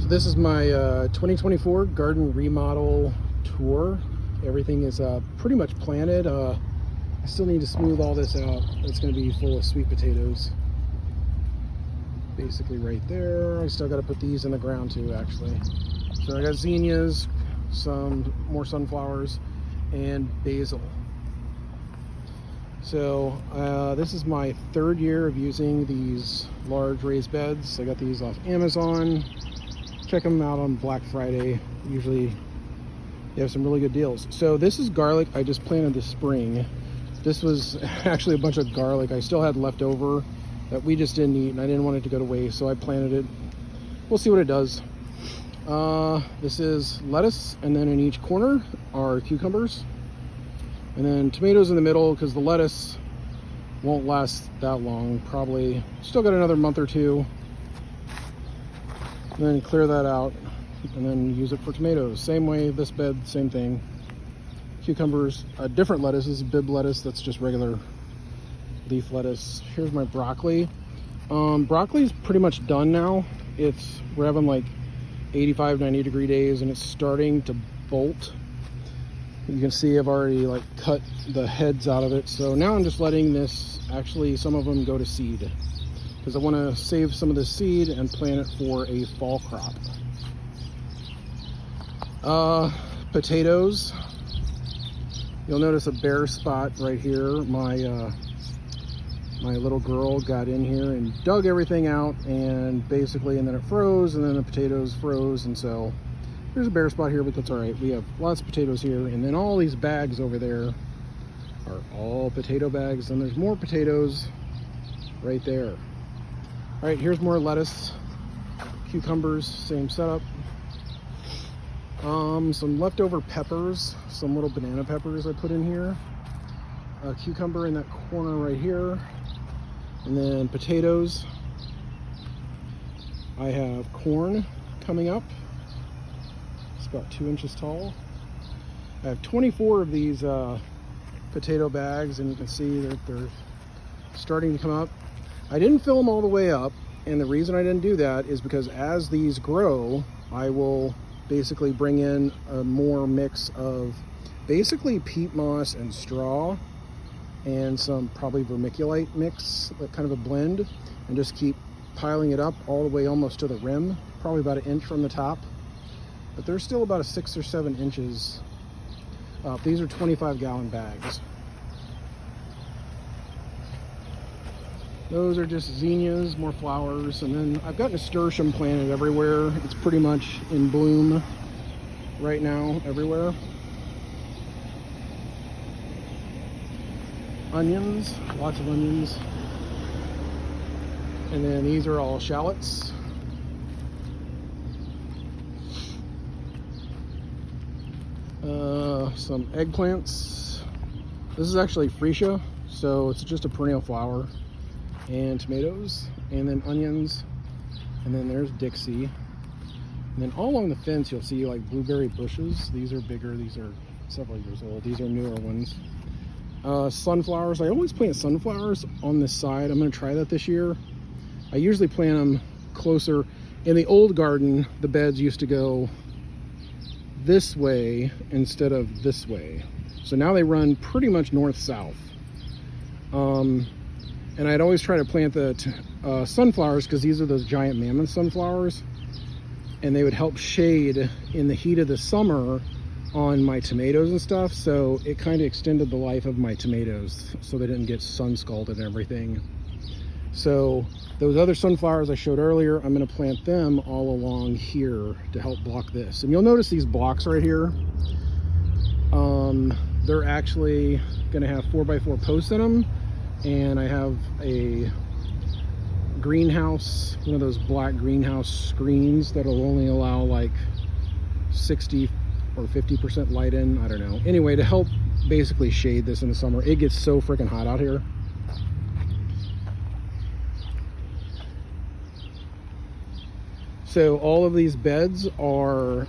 So this is my 2024 garden remodel tour. Everything is pretty much planted. I still need to smooth all this out. It's going to be full of sweet potatoes. Basically right there. I still got to put these in the ground too, actually. So I got zinnias, some more sunflowers, and basil. So this is my third year of using these large raised beds. I got these off Amazon. Check them out on Black Friday. Usually they have some really good deals. So this is garlic I just planted this spring. This was actually a bunch of garlic I still had left over that we just didn't eat, and I didn't want it to go to waste, so I planted it. We'll see what it does. This is lettuce, and then in each corner are cucumbers, and then tomatoes in the middle, because the lettuce won't last that long. Probably still got another month or two. And then clear that out and then use it for tomatoes. Same way, this bed, same thing. Cucumbers, a different lettuce. This is bib lettuce, that's just regular leaf lettuce. Here's my broccoli. Broccoli's pretty much done now. We're having like 85, 90 degree days, and it's starting to bolt. You can see I've already like cut the heads out of it. So now I'm just letting this, actually some of them go to seed, because I want to save some of the seed and plant it for a fall crop. Potatoes. You'll notice a bare spot right here. My little girl got in here and dug everything out, and then it froze, and then the potatoes froze, and so there's a bare spot here, but that's all right. We have lots of potatoes here, and then all these bags over there are all potato bags, and there's more potatoes right there. All right, here's more lettuce, cucumbers, same setup. Some leftover peppers, some little banana peppers I put in here. A cucumber in that corner right here. And then potatoes. I have corn coming up. It's about 2 inches tall. I have 24 of these potato bags, and you can see that they're starting to come up. I didn't fill them all the way up, and the reason I didn't do that is because as these grow, I will basically bring in a more mix of basically peat moss and straw, and some probably vermiculite mix, like kind of a blend, and just keep piling it up all the way almost to the rim, probably about 1 inch from the top. But they're still about 6 or 7 inches up. These are 25-gallon bags. Those are just zinnias, more flowers, and then I've got nasturtium planted everywhere. It's pretty much in bloom right now everywhere. Onions, lots of onions. And then these are all shallots. Some eggplants. This is actually freesia, so it's just a perennial flower. And tomatoes, and then onions, and then there's Dixie. And then all along the fence you'll see like blueberry bushes. These are bigger, these are several years old. These are newer ones. Sunflowers. I always plant sunflowers on this side. I'm going to try that this year. I usually plant them closer. In the old garden, the beds used to go this way instead of this way. So now they run pretty much north-south. And I'd always try to plant the sunflowers, because these are those giant mammoth sunflowers, and they would help shade in the heat of the summer on my tomatoes and stuff. So it kind of extended the life of my tomatoes, so they didn't get sun scalded and everything. So those other sunflowers I showed earlier, I'm going to plant them all along here to help block this. And you'll notice these blocks right here. They're actually going to have 4x4 posts in them. And I have a greenhouse, one of those black greenhouse screens that'll only allow like 60 or 50% light in, I don't know. Anyway, to help basically shade this in the summer. It gets so freaking hot out here. So all of these beds are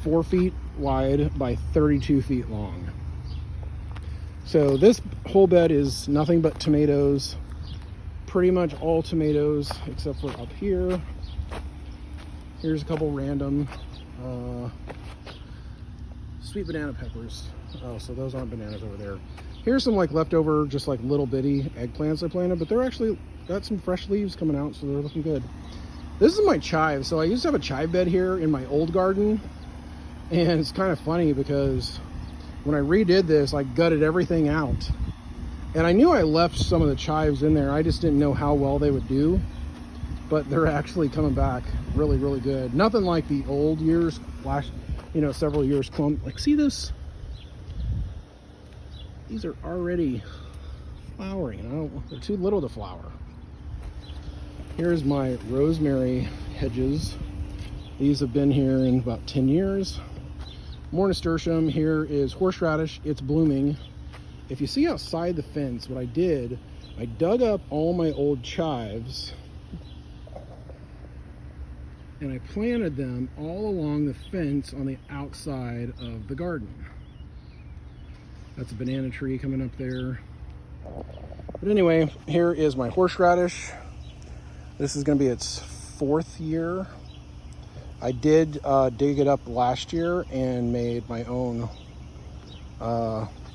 4 feet wide by 32 feet long. So this whole bed is nothing but tomatoes, pretty much all tomatoes except for up here. Here's a couple random sweet banana peppers. Oh, so those aren't bananas over there. Here's some like leftover, just like little bitty eggplants I planted, but they're actually got some fresh leaves coming out, so they're looking good. This is my chive. So I used to have a chive bed here in my old garden, and it's kind of funny because when I redid this, I gutted everything out. And I knew I left some of the chives in there. I just didn't know how well they would do. But they're actually coming back really, really good. Nothing like the old years, last, several years clump. Like, see this? These are already flowering. They're too little to flower. Here's my rosemary hedges. These have been here in about 10 years. More nasturtium. Here is horseradish. It's blooming. If you see outside the fence, what I did, I dug up all my old chives and I planted them all along the fence on the outside of the garden. That's a banana tree coming up there. But anyway, here is my horseradish. This is going to be its 4th year. I did dig it up last year and made my own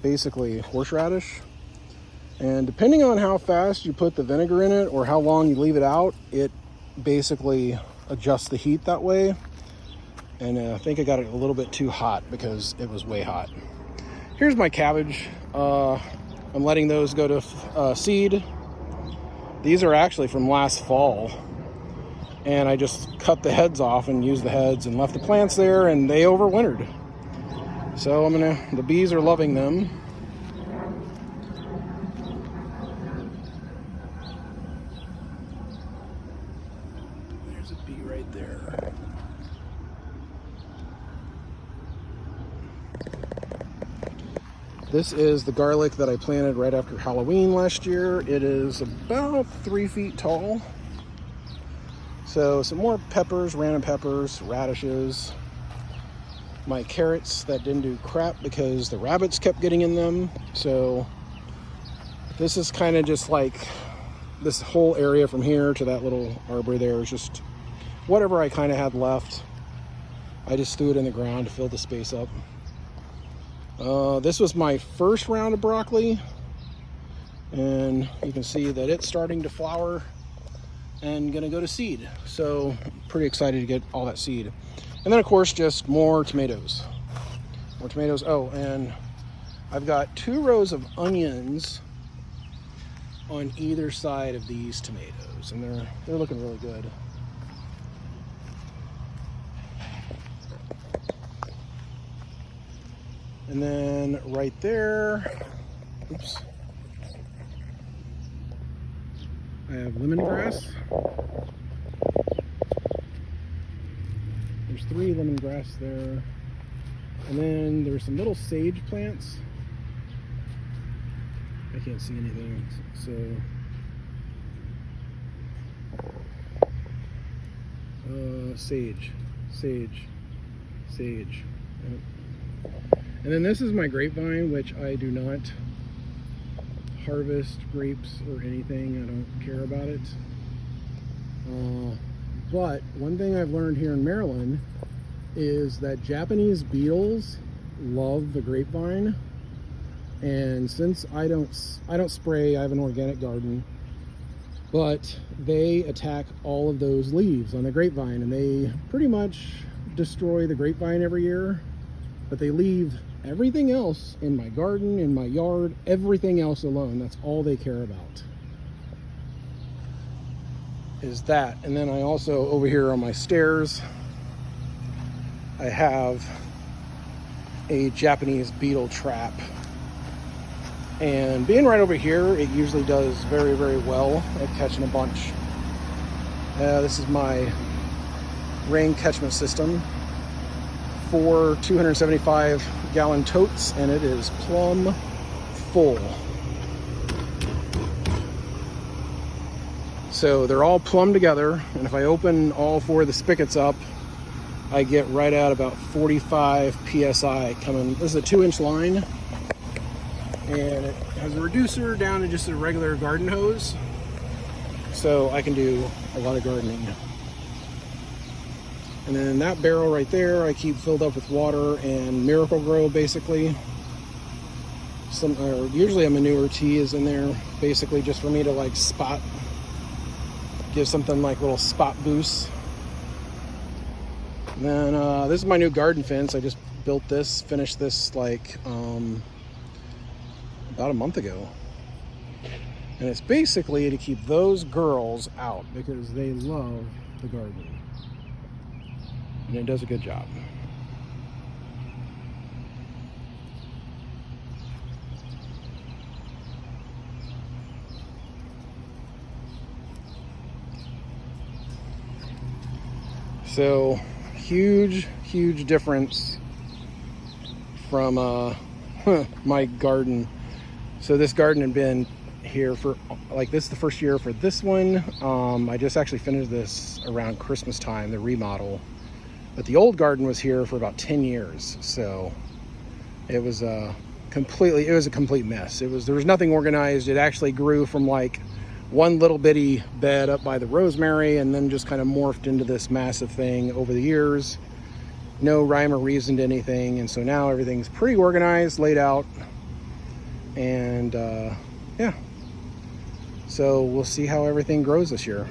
basically horseradish. And depending on how fast you put the vinegar in it or how long you leave it out, it basically adjusts the heat that way. And I think I got it a little bit too hot because it was way hot. Here's my cabbage. I'm letting those go to seed. These are actually from last fall. And I just cut the heads off and used the heads and left the plants there, and they overwintered. So the bees are loving them. There's a bee right there. This is the garlic that I planted right after Halloween last year. It is about 3 feet tall. So some more peppers, random peppers, radishes. My carrots that didn't do crap because the rabbits kept getting in them. So this is kind of just like this whole area from here to that little arbor there is just whatever I kind of had left. I just threw it in the ground to fill the space up. This was my first round of broccoli, and you can see that it's starting to flower and gonna go to seed. So pretty excited to get all that seed. And then of course just more tomatoes. More tomatoes. Oh, and I've got 2 rows of onions on either side of these tomatoes, and they're looking really good. And then right there, oops, I have lemongrass. There's 3 lemongrass there. And then there's some little sage plants. I can't see anything, so. Sage. And then this is my grapevine, which I do not harvest grapes or anything. I don't care about it. But one thing I've learned here in Maryland is that Japanese beetles love the grapevine. And since I don't spray, I have an organic garden, but they attack all of those leaves on the grapevine, and they pretty much destroy the grapevine every year, but they leave everything else in my garden, in my yard, everything else alone. That's all they care about is that. And then I also, over here on my stairs, I have a Japanese beetle trap. And being right over here, it usually does very, very well at catching a bunch. This is my rain catchment system. 4 275-gallon totes, and it is plumb full. So they're all plumbed together, and if I open all 4 of the spigots up, I get right at about 45 psi coming. This is a 2-inch line, and it has a reducer down to just a regular garden hose, so I can do a lot of gardening. And then that barrel right there, I keep filled up with water and Miracle Grow, basically. Usually a manure tea is in there, basically just for me to like give something like little spot boosts. And then this is my new garden fence. I just built this, finished this like about a month ago. And it's basically to keep those girls out because they love the garden. And it does a good job. So huge difference from my garden. So this garden had been here for like, this is the first year for this one. I just actually finished this around Christmas time, the remodel. But the old garden was here for about 10 years. So it was a complete mess. There was nothing organized. It actually grew from like one little bitty bed up by the rosemary and then just kind of morphed into this massive thing over the years. No rhyme or reason to anything. And so now everything's pretty organized, laid out. And yeah. So we'll see how everything grows this year.